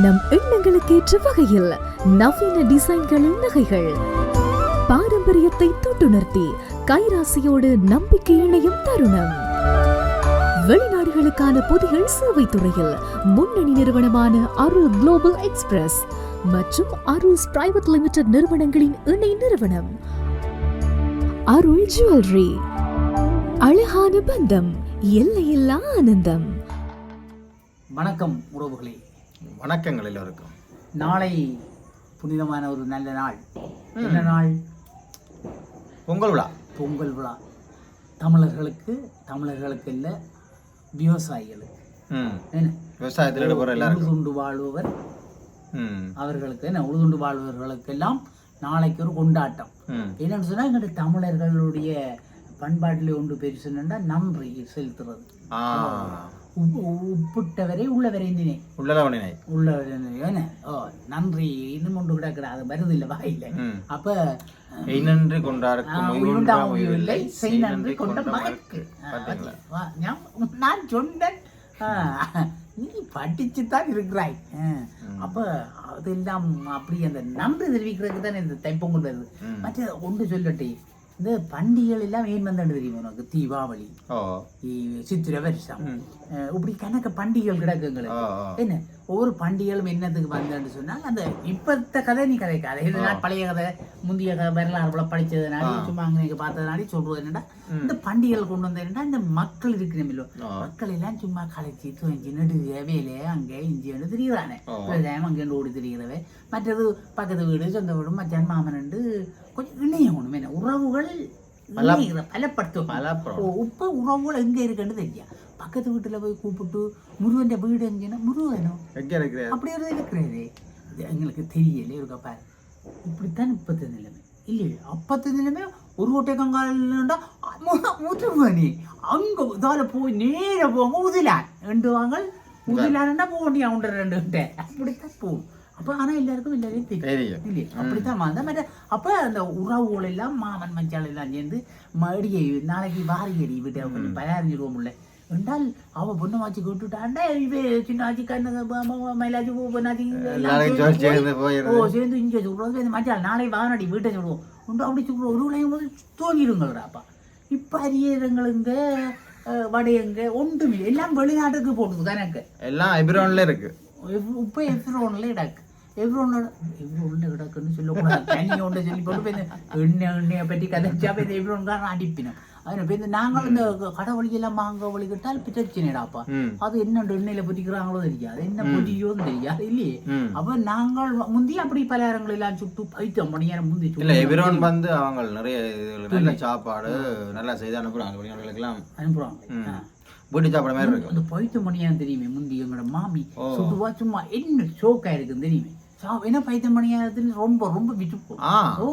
நம் எண்ணங்களுக்கேற்ற வகையில் நவீன டிசைன்களில் நகைகள், பாரம்பரியத்தை தொட்டுணர்த்தி கைராசியோடு நம்பிக்கை இணையும் தருணம். வெளிநாடுகளுக்கான பொதிகள் சேவை துறையில் முன்னணி நிறுவனமான அருள் குளோபல் எக்ஸ்பிரஸ் மற்றும் அருள்ஸ் பிரைவேட் லிமிடெட் நிறுவனங்களின் இணை நிறுவனம் அருள் ஜுவல்லரி. அழகான பந்தம், எல்லையில்லா ஆனந்தம். வணக்கம் உறவுகளே. வணக்கங்கள் எல்லோருக்கும். நாளை புனிதமான ஒரு நல்ல நாள். என்ன நாள்? பொங்கல் விழா. பொங்கல் விழா தமிழர்களுக்கு இல்லை, விவசாயிகளுக்கு. என்ன விவசாயத்தில் ஈடுபடுற எல்லாரும் உழுதுண்டு வாழ்பவர் அவர்களுக்கு, என்ன உழுதுண்டு வாழ்பவர்களுக்கெல்லாம் நாளைக்கு ஒரு கொண்டாட்டம். என்னன்னு சொன்னா எங்களுடைய தமிழர்களுடைய பண்பாட்டிலே ஒன்று பெருசுன்னா நன்றி செலுத்துறது. உப்புட்டவரை உள்ளவரை என்ன நன்றி இன்னும் ஒன்று கிடக்குற அது வருது இல்லை வாயில. அப்ப நன்றி கொண்டாருக்கும் செய் நன்றி கொண்ட மகற்கு. நான் சொன்னேன், நீ படிச்சுதான் இருக்கிறாய். அப்ப அதெல்லாம் அப்படி அந்த நன்றி தெரிவிக்கிறதுக்கு தானே இந்த தைப்பொங்கல் வருது. மற்ற ஒன்று சொல்லட்டே, இந்த பண்டிகைகள் எல்லாம் ஏன் வந்தாண்டு தெரியுமா உனக்கு? தீபாவளி, சித்திரை வருஷம், இப்படி கணக்கு பண்டிகைகள் கிடக்குங்களுக்கு. என்ன ஒவ்வொரு பண்டிகைகளும் என்னத்துக்கு வந்தான்னு சொன்னால், அந்த இப்பத்த கதை நீ கதைக்காத. இது நான் பழைய கதை, முந்தைய வரலாறு படிச்சதுனால சும்மா அங்கே பார்த்ததுனாலே சொல்றது என்னடா, இந்த பண்டிகைகள் கொண்டு வந்த என்னடா, இந்த மக்கள் இருக்கிறோம், மக்கள் எல்லாம் சும்மா கலைச்சி துவஞ்சி நடுக வேலையை அங்கே இஞ்சி வந்து திரிகிறானே, அங்கே ஓடி திரிகிறவே. மற்றது பக்கத்து வீடு, சொந்த வீடு, மச்சான் மாமன் கொஞ்சம் இணையம் ஒண்ணுமே உறவுகள் பலப்படுத்தும். இப்ப உறவுகள் எங்க இருக்குன்னு தெரியா. பக்கத்து வீட்டுல போய் கூப்பிட்டு முருகன் வீடு எங்கன்னா முருகனோ அப்படி ஒரு இருக்கிறாரு, எங்களுக்கு தெரியல. இருக்கா பாரு, இப்படித்தான் இப்பத்த நிலைமை இல்லையே. அப்பத்த நிலைமை ஒரு ஓட்டை கங்காலா முருகனி அங்க இதால போய் நேர போங்க உதிலான் ரெண்டு வாங்க உதிலான்னா போக வேண்டிய அவங்க ரெண்டு கிட்ட அப்படித்தான் போகும். அப்போ ஆனால் எல்லாருக்கும் எல்லாரையும் தெரியும் இல்லையா? அப்படித்தான் வந்த மாதிரி. அப்போ அந்த உறவுகள் எல்லாம் மாமன் மச்சாள் எல்லாம் சேர்ந்து மடியை நாளைக்கு வாரியடி விட்டு கொஞ்சம் பயாரிஞ்சிருவோம் இல்லை என்றால் அவள் பொண்ணு வாச்சி விட்டுட்டாண்டா, இவே சின்ன ஆச்சி கண்ணு மயிலாச்சி பொண்ணாச்சி சேர்ந்து இங்கே சொல்றது மச்சாள் நாளை வானடி வீட்டை சொல்லுவோம் ஒன்று அப்படி சொல்லுவோம். ஒரு விளையும் போது தோங்கிடுங்கள்டாப்பா. இப்போ அரியங்களுக்கு வடையங்க ஒன்றுமே எல்லாம் வெளிநாட்டுக்கு போட்டுது கணக்கு எல்லாம் எப்ரோன்ல இருக்கு. இப்போ எப்ரோன்ல கிடக்கு. எவ்ரோன்ல கிடக்குன்னு சொல்லக்கூடாது, தண்ணி ஒன்று சொல்லி போட்டு எண்ணெயை பற்றி கதைச்சா போய் எவ்ரோன்காரன் அடிப்பினோம். அதனை போய் நாங்கள் இந்த கடை வழியெல்லாம் மாங்க வழிகிட்டால் பிரச்சனைடாப்பா. அது என்ன எண்ணெயில பொதிக்கிறாங்களோ தெரியாது, என்ன பொதியோன்னு தெரியாது இல்லையே. அப்ப நாங்கள் முந்தைய அப்படி பலகாரங்கள் எல்லாம் சுட்டு பைத்தம் மணியாரம் முந்தி எவ்ரோன் வந்து அவங்க நிறைய நல்ல சாப்பாடு நல்லா செய்து அனுப்புறாங்க. வீட்டு சாப்பிட மாதிரி இருக்கு. அந்த பைத்த மணியாரம் தெரியுமே, முந்தி எங்களோட மாமி சுட்டுவா சும்மா என்ன ஷோக்கா இருக்குன்னு தெரியுமே. ஏன்னா பைத்த மணியாரத்துல ரொம்ப ரொம்ப விட்டுப்போம். ஓ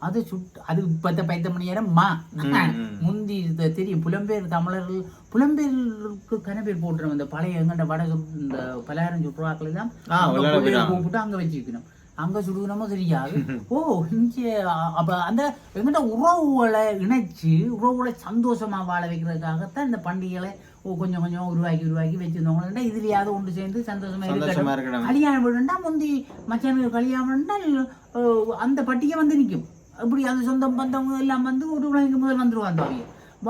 அது சுட்டு அது இப்பத்த பைத்த மணியாரம் முந்தி தெரியும். புலம்பெயருக்கு கனப்பேர் போட்டுரும். இந்த பழைய எங்கண்ட வடை இந்த பலகாரம் சுற்றுவாக்கள் எல்லாம் கூப்பிட்டு அங்க வச்சுக்கணும், அங்க சுடுக்கணுமோ தெரியாது. ஓ இங்கே அப்ப அந்த எங்கிட்ட உறவுகளை இணைச்சு உறவுகளை சந்தோஷமா வாழ வைக்கிறதுக்காகத்தான் இந்த பண்டிகைகளை கொஞ்சம் கொஞ்சம் உருவாக்கி வச்சிருந்தவங்க இதுலயாவது ஒன்று சேர்ந்து சந்தோஷமா இருக்கட்டும். கல்யாணம் வீடுண்டா முந்தி மச்சானுக்கு கல்யாணம்னா அந்த பட்டிகை வந்து நிற்கும். இப்படி அந்த சொந்தம் பந்தவங்க எல்லாம் வந்து ஒரு உலகம் முதல் வந்துருவாங்க.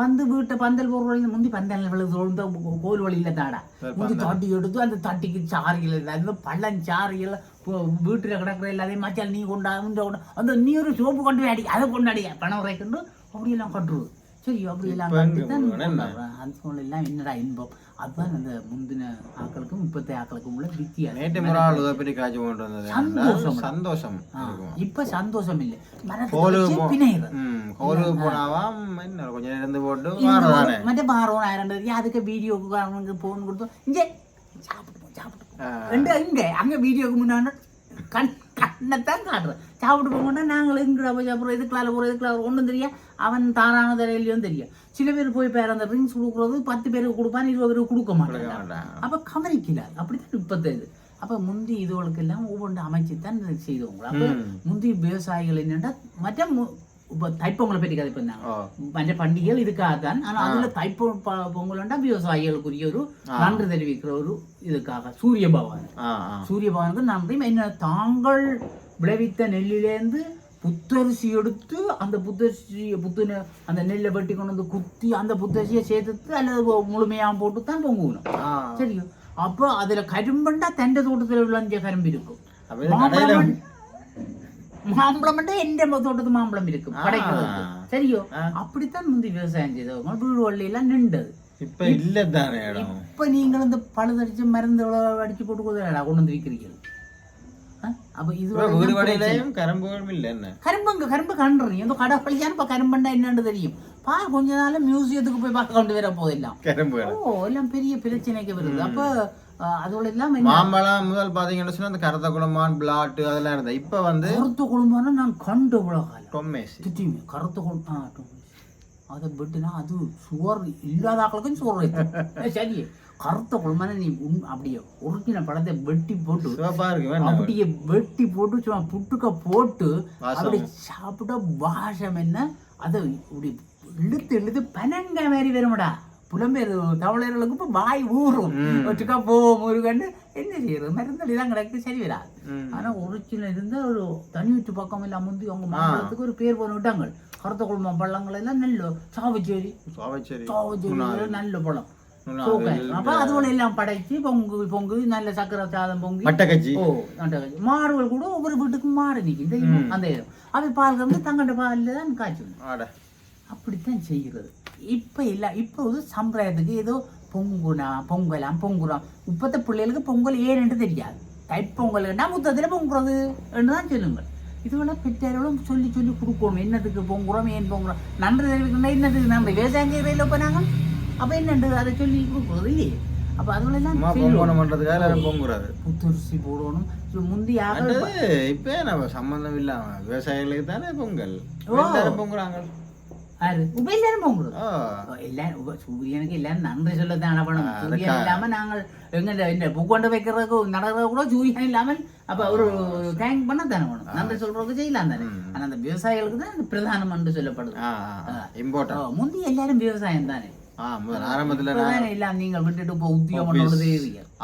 வந்து வீட்டை பந்தல் போடுற முந்தி பந்தல் விழுந்து கோல் வழியில தாடா முந்தி தட்டி எடுத்து அந்த தட்டிக்கு சாரிகள் அந்த பள்ளஞ்சாரிகள் வீட்டுல கிடக்குற எல்லாத்தையும் மச்சால் நீ கொண்டா அந்த நீ ஒரு சோப்பு கொண்டு அடி அதை கொண்டாடி பணம் உரைக்கண்டு அப்படியெல்லாம் கட்டுருது. சரி அப்படியெல்லாம் அந்த எல்லாம் என்னடா இன்பம். அதுதான் அந்த முந்தின ஆக்களுக்கும் இப்பத்த ஆக்களுக்கும் உள்ள வித்தியாசம். சந்தோஷம் இப்ப சந்தோஷம் இல்லை. மற்ற பாரம் 1000 அதுக்கு வீடியோக்கு போன் கொடுத்தோம் இங்கே சாப்பிட்டு இங்க அங்க வீடியோக்கு முன்னாடி கண்ணத்தான் காட்டுறேன். சாப்பிட்டு போகணும்னா நாங்கள் எங்கடா போய் சாப்பிட்றோம், இதுக்குள்ள போகிறோம் ஒன்றும் தெரியும். அவன் தாரான தெரியலையும் தெரியும். சில பேர் போய் பேர் அந்த ரிங்ஸ் கொடுக்குறது 10 பேருக்கு கொடுப்பான், 20 பேருக்கு கொடுக்க மாட்டாங்க. அப்போ கவனிக்கிறார். அப்படித்தான் இப்போது இது. அப்போ முந்தி இதுகளுக்கு எல்லாம் ஒவ்வொன்று அமைச்சு தான் செய்தவங்க. அப்போ முந்தி விவசாயிகள் என்னென்னா மற்ற இப்போ தைப்பொங்கலை பற்றி கதை பண்ணாங்க. மற்ற பண்டிகைகள் இதுக்காகத்தான். ஆனால் அதில் பொங்கல்னா விவசாயிகளுக்குரிய ஒரு நன்றி தெரிவிக்கிற ஒரு இதுக்காக சூரிய பகவானுக்கு நன்றி. என்ன தாங்கள் விளைவித்த நெல்லிலேருந்து புத்தரிசி எடுத்து அந்த அந்த நெல்லை வெட்டி கொண்டு வந்து குத்தி அந்த புத்தரிசியை சேர்த்து அல்லது முழுமையாக போட்டு தான் பொங்குவோம். சரியோ? அப்போ அதில் கரும்புண்டா தெண்டை தோட்டத்தில் விளைஞ்ச கரும்பு இருக்கும். மாம்பழம் எந்த தோட்டத்து மாம்பழம் இருக்கும் கிடைக்கிறது. சரியோ? அப்படித்தான் முந்தி விவசாயம் செய்தவங்க வீடு வள்ளியெல்லாம் நின்றது. இப்ப இல்ல தானே. இப்ப நீங்கள் இந்த பழுதடிச்சு மருந்து அடிச்சு போட்டு கொண்டு வந்து விற்கிறீர்கள். அப்ப இது கரும்பு கண்டுறீங்க இந்த கடை பழியான்னு இப்ப கரும்புண்டா என்னன்னு தெரியும். கொஞ்ச நாள் மியூசியத்துக்கு போய் பார்க்க கொண்டு வர போதெல்லாம் எல்லாம் பெரிய பிரச்சனைக்கு வருது. அப்ப அதோட எல்லாம் மாம்பழம் முதல் பாத்தீங்கன்னு சொன்னா அந்த கருத்த குளமான் பிளாட் அதெல்லாம் இருந்தா இப்ப வந்து கருத்த குளமான நான் கண்டு உலகம் கருத்த குளம் அதை விட்டுனா அது சுவர் இல்லாதாக்களுக்கும் சுவர். சரி, கருத்த குளமான நீ அப்படியே ஒரிஜினல் பழத்தை வெட்டி போட்டு அப்படியே வெட்டி போட்டு சும்மா புட்டுக்க போட்டு அப்படி சாப்பிட்டா வாசம் என்ன அதை இப்படி இழுத்து பனங்க மாதிரி வரும்டா. புலம்பெயர் தமிழர்களுக்கு இப்போ வாய் ஊறும் வச்சுக்கா போவோம் முருகன்னு என்ன செய்யறது மருந்தடிதான் கிடைக்கு சரி வராது. ஆனால் ஒரிஜினல் இருந்தால் ஒரு தனி வீட்டு பக்கம் எல்லாம் முந்தி அவங்க மாம்பழத்துக்கு ஒரு பேர் போன விட்டாங்க. கருத்த குளம் பழங்கள் எல்லாம் நல்ல சாவச்சேரி நல்ல பழம். அப்ப அதுல எல்லாம் படைச்சு பொங்கு நல்ல சக்கரை சாதம் பொங்கி மாடுகள் கூட ஒவ்வொரு வீட்டுக்கும் மாடு நிற்கும் அந்த இடம். அது பால் வந்து தங்கண்ட பால்ல தான் காய்ச்சல். அப்படித்தான் செய்கிறது. இப்போது சம்பிரதாயத்துக்கு ஏதோ பொங்குறோம். இப்பத்த பிள்ளைகளுக்கு பொங்கல் ஏன்னு தெரியாது. தைப்பொங்கல்னா முத்தத்துல பொங்குறது தான் சொல்லுங்கள். இதுவெல்லாம் பெற்றார்களும் சொல்லி சொல்லி கொடுக்கணும். என்னத்துக்கு பொங்குறோம், ஏன் பொங்குறோம், நன்றி தெரிவிக்கணும். என்னத்துக்கு நன்றி விவசாயம் செய்யறதில்ல இப்போ நாங்கள். அப்போ என்னண்டு அதை சொல்லி கொடுக்குறது இல்லையே. அப்போ அதுவெல்லாம் புத்தரிசி போடணும். முந்தியாக இப்போ நம்ம சம்பந்தம் இல்லாம விவசாயிகளுக்கு தானே பொங்கல் பொங்குறாங்க. எல்லாரும் பொங்குறது எல்லாரும் சூரியனுக்கு எல்லாரும் நன்றி சொல்லத்தான பண்ணணும். சூரியன் இல்லாம நாங்கள் எங்க பூக்கொண்டு வைக்கிறதுக்கு நடக்கிறது கூட சூரியன் இல்லாமல் அப்ப ஒரு தேங்க் பண்ண தானே வேணும். நன்றி சொல்றதுக்கு செய்யலாம் தானே. ஆனா அந்த விவசாயிகளுக்கு தான் பிரதானம் என்று சொல்லப்படுது. முந்தி எல்லாரும் விவசாயம் தானே. எல்லாம் நீங்க விட்டுட்டு இப்போ உத்தியோகம்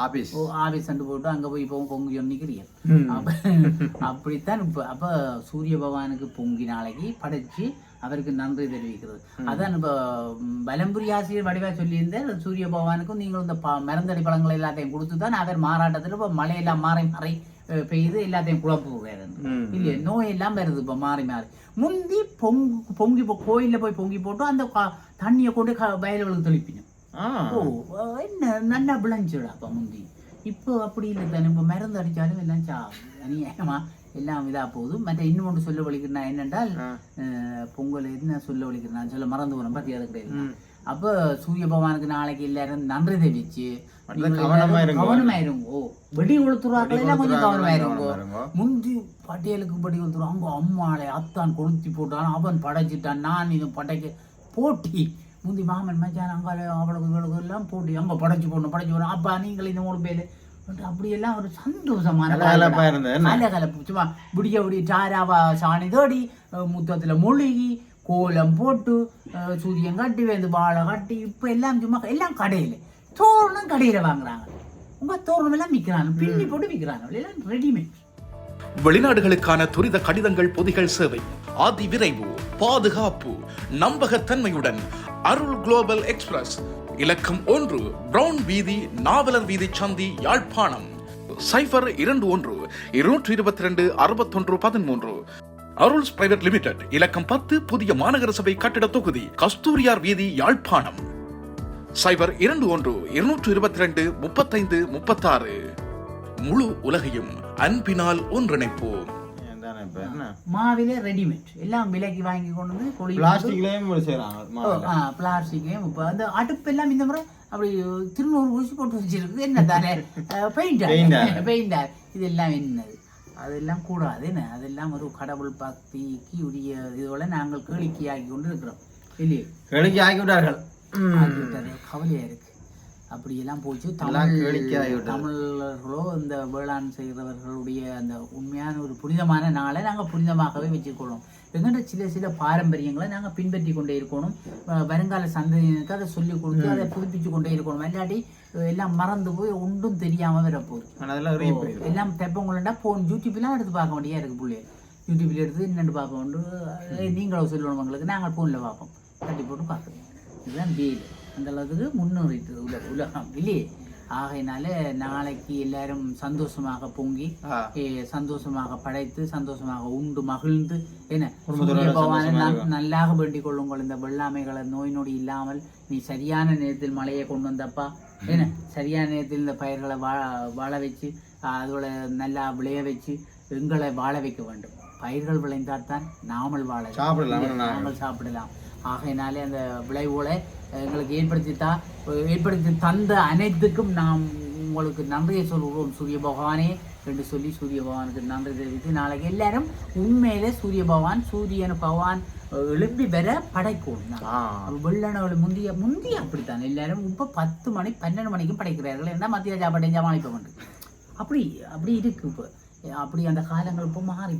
ஆபீஸ் போட்டு அங்க போய் இப்போ பொங்கி நிக்கிறீங்க. அப்படித்தான் இப்ப அப்ப சூரிய பகவானுக்கு பொங்கி நாளைக்கு படைச்சு அவருக்கு நன்றி தெரிவிக்கிறது. அதான் இப்ப பலம்புரி ஆசிரியர் வடிவா சொல்லியிருந்தார். சூரிய பகவானுக்கும் நீங்கள் இந்த மருந்தடி பழங்கள் எல்லாத்தையும் கொடுத்துதான் அவர் மாறாட்டத்துல இப்ப மழையெல்லாம் மாறி பெய்து எல்லாத்தையும் குழப்பு போகிறாரு இல்லையா. நோய் எல்லாம் வருது இப்ப மாறி முந்தி பொங்கி கோயில்ல போய் பொங்கி போட்டு அந்த தண்ணியை கொண்டு வயல்களுக்கு தெளிப்பினோம். என்ன நல்லா விளைஞ்சிடா அப்ப முந்தி. இப்போ அப்படி இல்லை தானே. இப்போ மருந்து அடிச்சாலும் எல்லாம் அநியாயமா எல்லாம் இதா போகுது. மற்ற இன்னும் ஒன்று சொல்ல வலிக்கிறேன் என்னென்றால் பொங்கல் என்ன சொல்ல வலிக்கிறேன் சொல்ல மறந்து போறேன் பத்தி அது கிடையாது. அப்போ சூரிய பகவானுக்கு நாளைக்கு எல்லாரும் நன்றி தெரிவிச்சு கவனமாயிருங்கோ. வெடி கொளுத்துறாக்கள் எல்லாம் கொஞ்சம் கவனமாயிருங்கோ. முந்தி பட்டியலுக்கு படி கொளுத்துறோம். அவங்க அம்மாளை அத்தான் கொளுத்தி போட்டான், அவன் படைச்சிட்டான், நான் இது படைக்க போட்டி. முந்தி மாமன் மச்சான் அங்கால அவளுக்கு இவளுக்கு எல்லாம் போட்டி அங்க படைச்சு போடணும். அப்பா நீங்கள் இந்த 3 பேரு அப்படியெல்லாம் ஒரு சந்தோஷமான கலப்பு. சும்மா விடிய சாராவா சாணி தேடி முத்தத்துல மொழிகி கோலம் போட்டு சூரியன் கட்டி வந்து வாழை கட்டி. இப்ப எல்லாம் சும்மா எல்லாம் கடையில தோரணம் கடையில வாங்குறாங்க. உங்க தோரணம் எல்லாம் விற்கிறாங்க, பின்னி போட்டு விற்கிறாங்க, எல்லாம் ரெடிமேட். வெளிநாடுகளுக்கான துரித கடிதங்கள் பொதிகள் சேவை, அதி விரைவு, பாதுகாப்பு, நம்பகத்தன்மையுடன் அருள் குளோபல் எக்ஸ்பிரஸ், இலக்கம் 1, பிரவுன் வீதி, நாவலர் வீதி சந்தி, யாழ்ப்பாணம். 0122226113. அருள்ஸ் பிரைவேட் லிமிடெட், இலக்கம் 10, புதிய மாநகர சபை கட்டிட தொகுதி, கஸ்தூரியார் வீதி, யாழ்ப்பாணம். 0222223536. முழு உலகையும் அன்பினால் ஒன்றிணைப்போம். மாவிலே ரெடிமேட் எல்லாம் விலைக்கு வாங்கி கொண்டு வந்து பிளாஸ்டிக்லயும் இப்ப அந்த அடுப்பு எல்லாம் இந்த முறை அப்படி 300 ஊசி போட்டு வச்சிருக்கு. என்ன தானே பெயிண்டர் இதெல்லாம் என்னது அதெல்லாம் கூடாது. என்ன அதெல்லாம் ஒரு கடவுள் பக்திக்கு உரிய இதோட நாங்கள் கேளிக்கை ஆகி கொண்டு இருக்கிறோம் இல்லையே. கேளிக்கை ஆகி விட்டார்கள். கவலையா இருக்கு. அப்படியெல்லாம் போச்சு. தமிழர்களோ இந்த வேளாண் செய்கிறவர்களுடைய அந்த உண்மையான ஒரு புனிதமான நாளை நாங்கள் புனிதமாகவே வச்சுக்கொள்ளும். எங்கள்கிட்ட சில பாரம்பரியங்களை நாங்கள் பின்பற்றி கொண்டே இருக்கணும். வருங்கால சந்ததியினருக்கு அதை சொல்லிக் கொடுத்து அதை புதுப்பிச்சு கொண்டே இருக்கணும். இல்லாட்டி எல்லாம் மறந்து போய் ஒன்றும் தெரியாமல் வரப்போகுது. எல்லாம் தெப்பங்களா போன் யூடியூப்லாம் எடுத்து பார்க்க வேண்டியா இருக்குது. பிள்ளைகள் யூடியூப்ல எடுத்து என்னென்னு பார்க்க வேண்டும். நீங்களும் சொல்லணும் உங்களுக்கு, நாங்கள் ஃபோனில் பார்ப்போம், கட்டி போட்டு பார்க்குறோம். இதுதான் வேல். அந்த அளவுக்கு முன்னேறிட்டு உலகம் இல்லையே. ஆகையினால நாளைக்கு எல்லாரும் சந்தோஷமாக பொங்கி சந்தோஷமாக படைத்து சந்தோஷமாக உண்டு மகிழ்ந்து என்ன சூரிய பகவானை நல்லாக வேண்டிக் கொள்ளுங்கள். இந்த வெள்ளாமைகளை நோய் நொடி இல்லாமல் நீ சரியான நேரத்தில் மழையை கொண்டு வந்தப்பா, என்ன சரியான நேரத்தில் இந்த பயிர்களை வாழ வச்சு அதோட நல்லா விளைய வச்சு எங்களை வாழ வைக்க வேண்டும். பயிர்கள் விளைந்தால்தான் நாமல் வாழ நாமல் சாப்பிடலாம். ஆகையினாலே அந்த விளைவுகளை எங்களுக்கு ஏற்படுத்தி தந்த அனைத்துக்கும் நாம் உங்களுக்கு நன்றியை சொல்கிறோம் சூரிய பகவானே என்று சொல்லி சூரிய பகவானுக்கு நன்றி தெரிவித்து நாளைக்கு எல்லாரும் உண்மையிலே சூரிய பகவான் எழுப்பி வர படைக்கணும். வெள்ளனவள் முந்திய அப்படித்தான் எல்லாரும் இப்போ 10 மணி 12 மணிக்கும் படைக்கிறார்கள். என்ன மத்திய சாப்பாட்டை சமாளிக்க வேண்டும். அப்படி இருக்கு இப்போ. அப்படி அந்த காலங்கள் இப்போ மாறி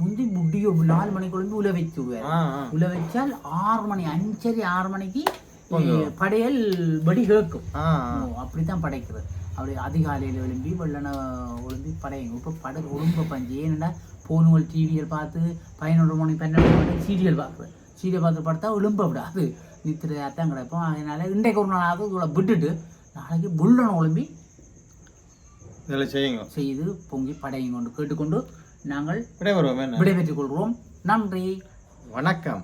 முந்தி முடியோ 4 மணிக்குள்ள உல வச்சு உல வச்சால் 6 மணி 5:30 மணிக்கு படையல் வெடி கேட்கும். அப்படித்தான் படைக்கிறது. அப்படி அதிகாலையில் எழும்பி வெள்ளனை ஒழும்பி படையுங்க. இப்போ படை உடம்ப பஞ்சு ஏன்னா போனுகள் டிவிகள் பார்த்து 11 மணி 12 மணி சீரியல் பார்த்து படுத்தா எழும்ப விடாது, நித்திரையாத்தான் கிடப்போம். அதனால இன்றைக்கு ஒரு நாளாவது இவ்வளோ விட்டுட்டு நாளைக்கு வெள்ளனை ஒழும்பி செய்து பொங்கி படையும் கொண்டு கேட்டுக்கொண்டு நாங்கள் விடைபெற்றுக் கொள்கிறோம். நன்றி, வணக்கம்.